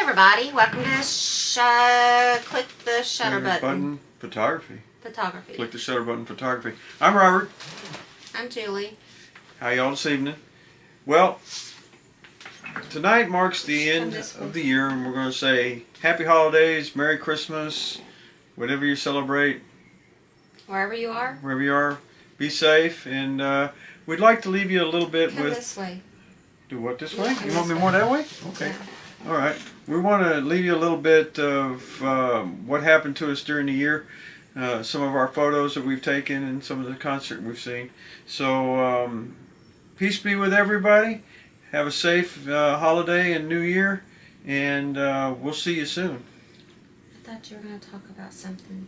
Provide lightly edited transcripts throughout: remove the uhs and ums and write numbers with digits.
everybody, welcome to click the shutter button. Photography. Photography. Click the shutter button photography. I'm Robert. I'm Julie. How y'all this evening? Well, tonight marks the end of the year, and we're going to say Happy Holidays, Merry Christmas, whatever you celebrate. Wherever you are. Wherever you are, be safe, and we'd like to leave you a little bit Come with... this way. Do what this way? Come You want me this more way. that way? Okay. Yeah. All right. We want to leave you a little bit of what happened to us during the year. Some of our photos that we've taken and some of the concert we've seen. So, peace be with everybody. Have a safe holiday and New Year, and we'll see you soon. I thought you were going to talk about something.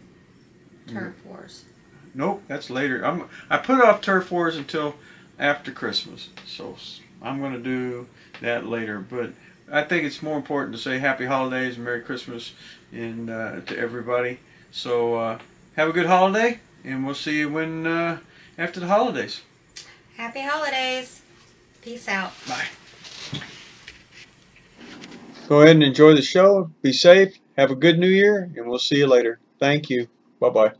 Turf Wars. Nope, that's later. I put off Turf Wars until after Christmas, so I'm going to do that later. But I think it's more important to say Happy Holidays and Merry Christmas and to everybody. So have a good holiday, and we'll see you when after the holidays. Happy Holidays. Peace out. Bye. Go ahead and enjoy the show. Be safe. Have a good New Year, and we'll see you later. Thank you. Bye-bye.